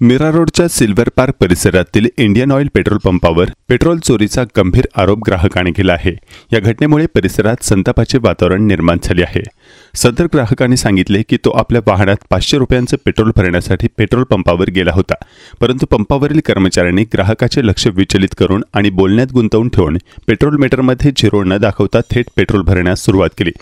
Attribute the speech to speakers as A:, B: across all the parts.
A: मीरा रोडच्या silver park परिसरातील Indian oil petrol पंपावर पेट्रोल चोरीचा गंभीर आरोप ग्राहकाने केला आहे। या घटनेमुळे परिसरात संतापाचे वातावरण निर्माण झाले आहे। सदर ग्राहकाने सांगितले की तो आपल्या वाहनात 500 रुपयांचे पेट्रोल भरण्यासाठी पेट्रोल पंपावर गेला होता, परंतु पंपावरील कर्मचाऱ्यांनी ग्राहकाचे लक्ष विचलित करून आणि बोलण्यात गुंतवून ठेवून पेट्रोल मीटरमध्ये झिरो न दाखवता थेट पेट्रोल भरण्यास सुरुवात केली।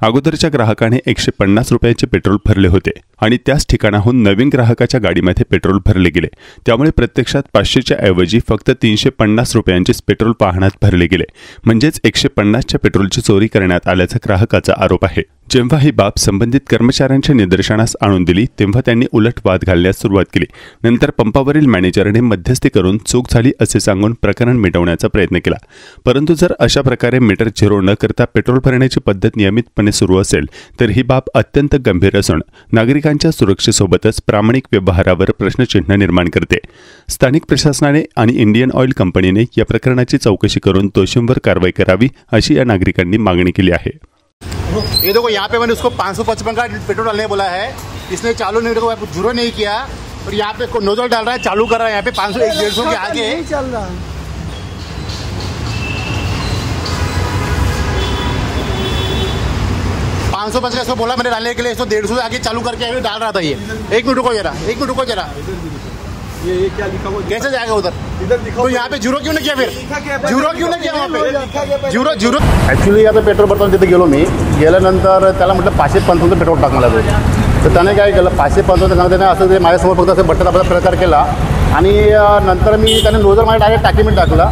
A: अगोदरच्या ग्राहकाने 150 रुपयाचे पेट्रोल भरले होते आणि त्याच ठिकाणाहून नवीन ग्राहकाच्या गाडीमध्ये पेट्रोल भरले गेले। त्यामुळे प्रत्यक्षात 500च्या ऐवजी फक्त 350 रुपयांचेच पेट्रोल वाहनात भरले गेले, म्हणजेच 150च्या पेट्रोलची चोरी करण्यात आल्याचा ग्राहकाचा आरोप आहे। जेव्हा ही बाब संबंधित कर्मचाऱ्यांच्या निदर्शनास आणून दिली तेव्हा त्यांनी उलट वाद घालण्यास सुरुवात केली। नंतर पंपावरील मॅनेजरने मध्यस्थी करून चूक झाली असे सांगून प्रकरण मिटवण्याचा प्रयत्न केला, परंतु जर अशा प्रकारे मीटर झिरो न करता पेट्रोल भरण्याची पद्धत नियमितपणे सुरू असेल तर ही बाब अत्यंत गंभीर असून नागरिकांच्या सुरक्षेसोबतच प्रामाणिक व्यवहारावर प्रश्नचिन्ह निर्माण करते। स्थानिक प्रशासनाने आणि इंडियन ऑइल कंपनीने या प्रकरणाची चौकशी करून दोषींवर कारवाई करावी अशी या नागरिकांनी मागणी केली आहे।
B: ये देखो यहाँ पे मैंने उसको 555 का पेट्रोल डालने बोला है, इसने चालू नहीं को जीरो नहीं किया और यहाँ पे नोजल डाल रहा है, चालू कर रहा है। यहाँ पे 500 150 के आगे चल रहा है। 550 का बोला मैंने डालने के लिए, 150 आगे चालू करके डाल रहा था। ये 1 मिनट रुको जरा, 1 मिनट रुको जरा। ये क्या लिखा हुआ, कैसे जाएगा उधर? इधर तो यहाँ पे जीरो क्यों नहीं किया? फिर जीरो क्यों नहीं किया वहाँ पे? जीरो ॲक्च्युली आता पेट्रोल भरताना तिथे गेलो मी, गेल्यानंतर त्याला म्हटलं 555 पेट्रोल टाकला जाईल, तर त्याने काय केलं 555 सांगताना असं ते माझ्यासमोर फक्त असं बट्टा दाबायचा प्रकार केला आणि नंतर मी त्याने नोजल माझ्या डायरेक्ट टाकीमध्ये टाकला।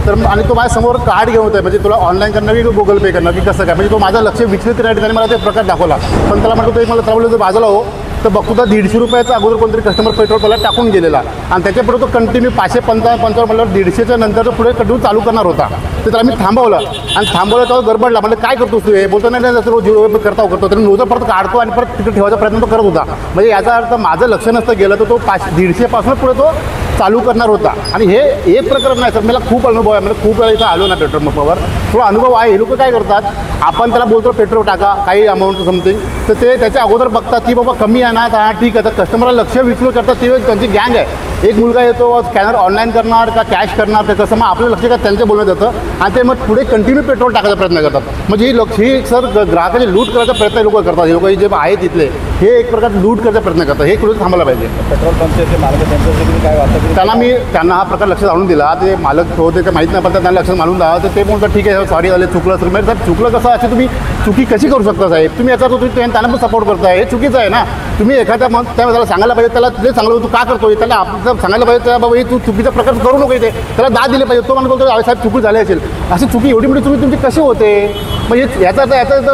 B: तर आणि तो माझ्यासमोर कार्ड घेऊन होता, म्हणजे तुला ऑनलाईन करणार की गुगल पे करणार की कसं काय, म्हणजे तो माझं लक्ष विचलित करण्यासाठी त्याने मला ते प्रकार दाखवला। पण त्याला म्हटलं तो मला बोललो बाजूला हो, तर बघतो तर 150 रुपयाचा अगोदर कोणतरी कस्टमर पेट्रोल पहिला टाकून गेलेला आणि त्याच्यापुढे तो कंटिन्यू 555 म्हटल्यावर 150च्या नंतर तो पुढे कंटिन्यू चालू करणार होता। तर त्याला मी थांबवलं आणि थांबवलं तर गडबडला, म्हणजे काय करतोस तू? हे बोलतो नाही जसं रोज करतो तर नोजल परत काढतो आणि परत तिकडे ठेवायचा प्रयत्न तो करत होता। म्हणजे याचा अर्थ माझं लक्ष नसतं गेलं तर तो 150 पासून पुढे तो चालू करणार होता। आणि हे एक प्रकरण नाही सर, मला खूप अनुभव आहे, म्हणजे खूप वेळा इथं आलो ना पेट्रोल पंपावर, थोडा अनुभव आहे। हे लोक काय करतात, आपण त्याला बोलतो पेट्रोल टाका काही अमाऊंट समथिंग, तर ते त्याच्या अगोदर बघतात की बाबा कमी आहे ना, तर हां ठीक आहे, तर कस्टमरला लक्ष विचलित करतात। ते त्यांची गँग आहे, एक मुलगा येतो स्कॅनर ऑनलाईन करणार का कॅश करणार ते कसं, मग आपलं लक्ष का त्यांचं बोलणं जातं आणि ते मग पुढे कंटिन्यू पेट्रोल टाकायचा प्रयत्न करतात। म्हणजे ही लक्ष ही सर ग्राहकाची लूट करायचा प्रयत्न लोक करतात। हे लोक जे आहेत तिथले हे एक प्रकार लूट करायचा प्रयत्न करतात, हे कुठे थांबायला पाहिजे।
C: पेट्रोल पंपचे मालक त्यांच्यासाठी काय वाटतं,
B: त्यांना हा प्रकार लक्षात आणून दिला, ते मालक होते ते माहीत नाही, पण त्यांना लक्षात आणून द्या, तर ते बोलतात ठीक आहे सॉरी झाले चुकलं सर। म्हणजे साहेब चुकलं कसं, अशी तुम्ही चुकी कशी करू शकता साहेब? तुम्ही याचा तुम्ही त्यांना पण सपोर्ट करताय, हे चुकीचं आहे ना। तुम्ही एखाद्या मग त्याला सांगायला पाहिजे, त्याला ते चांगलं तू का करतोय, त्याला आपण सांगायला पाहिजे त्या बाबा तू चुकीचा प्रकार करू नको, इथे त्याला दाद दिले पाहिजे। तो मला बोलतो साहेब चुकी झाली असेल, अशी चुकी एवढी मोठी चुकी तुमची कशी होते? म्हणजे याचा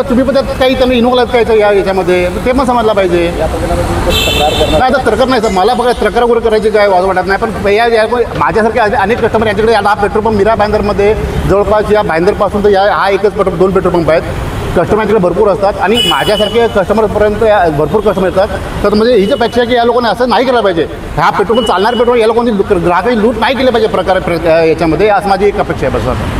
B: तुम्ही पण त्यात काही त्यांना इन्व्हॉल्व करायचं याच्यामध्ये, ते पण समजलं पाहिजे। नाही आता तक्रार नाही सर, मला बघा तक्रार वगैरे करायची काय वाटत नाही, पण माझ्यासारखे अनेक कस्टमर यांच्याकडे हा पेट्रोल पंप मीरा भाईंदरमध्ये जवळपास या भाईंदरपासून तर हा एकच दोन पेट्रोल पंप आहेत। कस्टमरकडे भरपूर असतात आणि माझ्यासारखे कस्टमरपर्यंत भरपूर कस्टमर येतात। तर म्हणजे हिच्यापेक्षा की या लोकांनी असं नाही केलं पाहिजे, हा पेट्रोल चालणार पेट्रोल या लोकांनी ग्राहकांनी लूट नाही केली पाहिजे प्रकारे याच्यामध्ये, असं माझी एक अपेक्षा आहे बस सर।